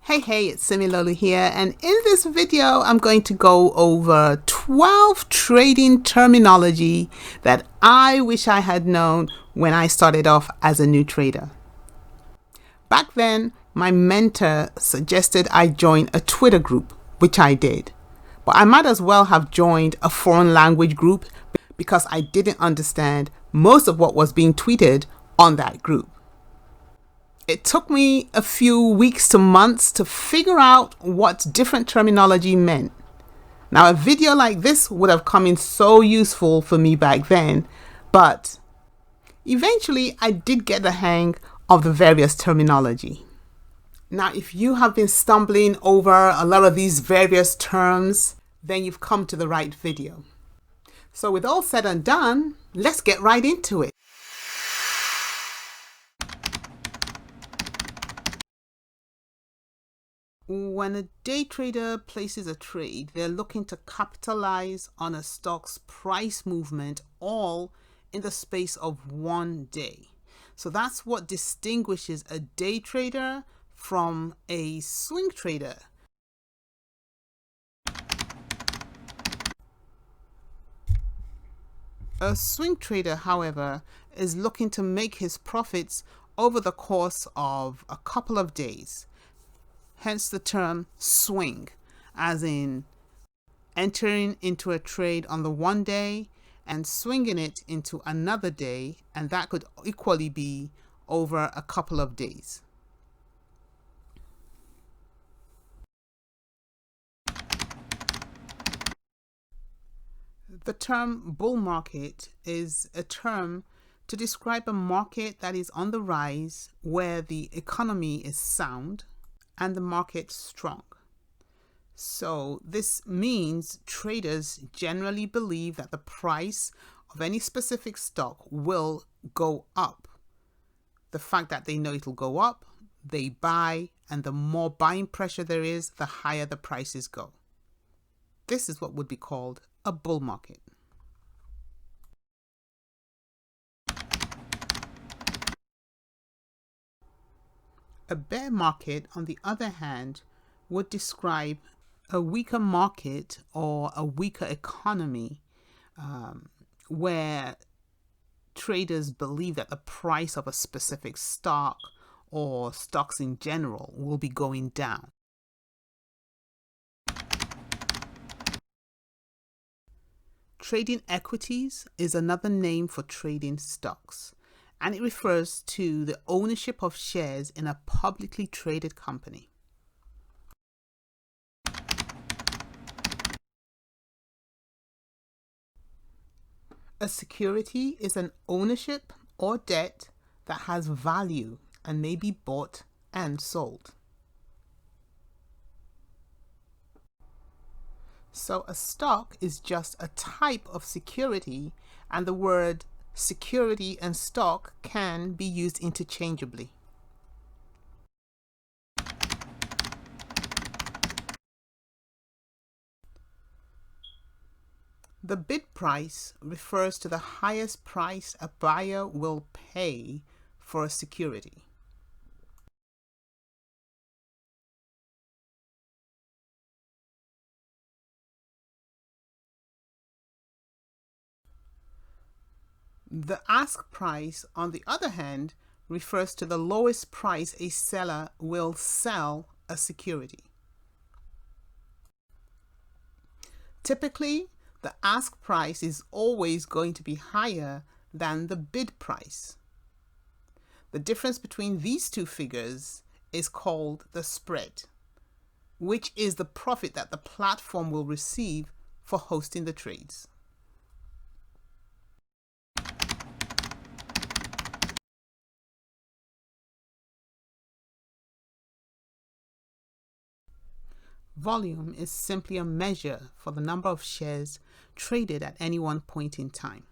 Hey, it's Similolu here, and in this video I'm going to go over 12 trading terminology that I wish I had known when I started off as a new trader. Back then, my mentor suggested I join a Twitter group, which I did. But I might as well have joined a foreign language group because I didn't understand most of what was being tweeted on that group. It took me a few weeks to months to figure out what different terminology meant. Now, a video like this would have come in so useful for me back then, but eventually I did get the hang of the various terminology. Now, if you have been stumbling over a lot of these various terms, then you've come to the right video. So with all said and done, let's get right into it. When a day trader places a trade, they're looking to capitalize on a stock's price movement all in the space of one day. So that's what distinguishes a day trader from a swing trader. A swing trader, however, is looking to make his profits over the course of a couple of days. Hence the term swing, as in entering into a trade on the one day and swinging it into another day, and that could equally be over a couple of days. The term bull market is a term to describe a market that is on the rise, where the economy is sound and the market strong. So this means traders generally believe that the price of any specific stock will go up. The fact that they know it'll go up, they buy, and the more buying pressure there is, the higher the prices go. This is what would be called a bull market. A bear market, on the other hand, would describe a weaker market or a weaker economy where traders believe that the price of a specific stock or stocks in general will be going down. Trading equities is another name for trading stocks, and it refers to the ownership of shares in a publicly traded company. A security is an ownership or debt that has value and may be bought and sold. So a stock is just a type of security, and the word security and stock can be used interchangeably. The bid price refers to the highest price a buyer will pay for a security. The ask price, on the other hand, refers to the lowest price a seller will sell a security. Typically, the ask price is always going to be higher than the bid price. The difference between these two figures is called the spread, which is the profit that the platform will receive for hosting the trades. Volume is simply a measure for the number of shares traded at any one point in time.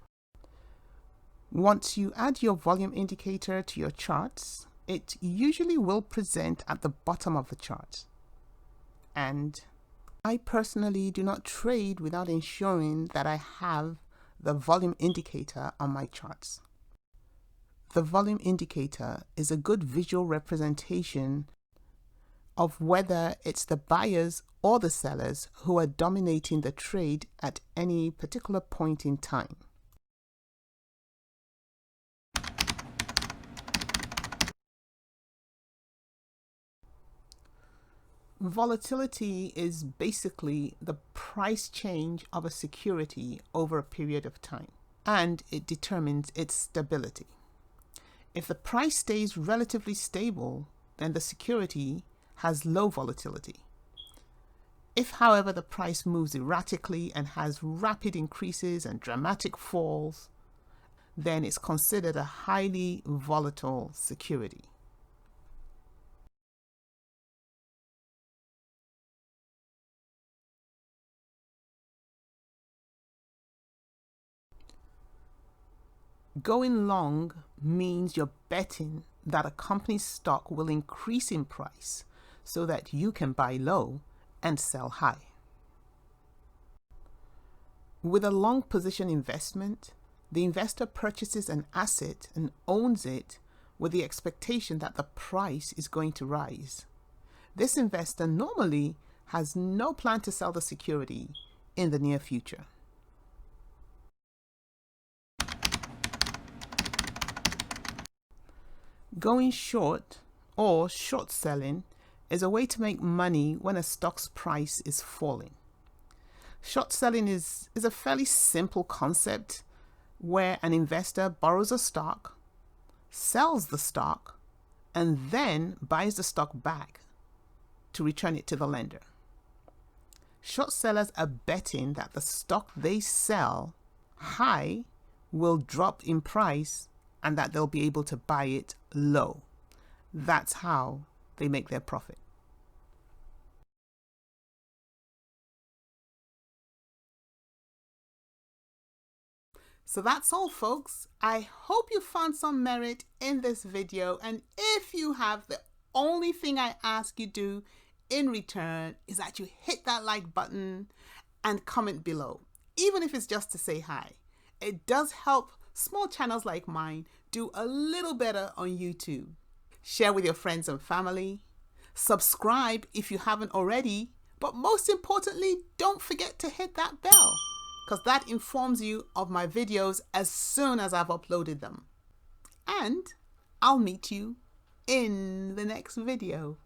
Once you add your volume indicator to your charts, it usually will present at the bottom of the chart. And I personally do not trade without ensuring that I have the volume indicator on my charts. The volume indicator is a good visual representation of whether it's the buyers or the sellers who are dominating the trade at any particular point in time. Volatility is basically the price change of a security over a period of time, and it determines its stability. If the price stays relatively stable, then the security has low volatility. If, however, the price moves erratically and has rapid increases and dramatic falls, then it's considered a highly volatile security. Going long means you're betting that a company's stock will increase in price so that you can buy low and sell high. With a long position investment, the investor purchases an asset and owns it with the expectation that the price is going to rise. This investor normally has no plan to sell the security in the near future. Going short or short selling is a way to make money when a stock's price is falling. Short selling is a fairly simple concept where an investor borrows a stock, sells the stock, and then buys the stock back to return it to the lender. Short sellers are betting that the stock they sell high will drop in price and that they'll be able to buy it low. That's how they make their profit. So that's all, folks. I hope you found some merit in this video, and if you have, the only thing I ask you do in return is that you hit that like button and comment below, even if it's just to say hi. It does help small channels like mine do a little better on YouTube. Share with your friends and family. Subscribe if you haven't already, but most importantly, don't forget to hit that bell, because that informs you of my videos as soon as I've uploaded them. And I'll meet you in the next video.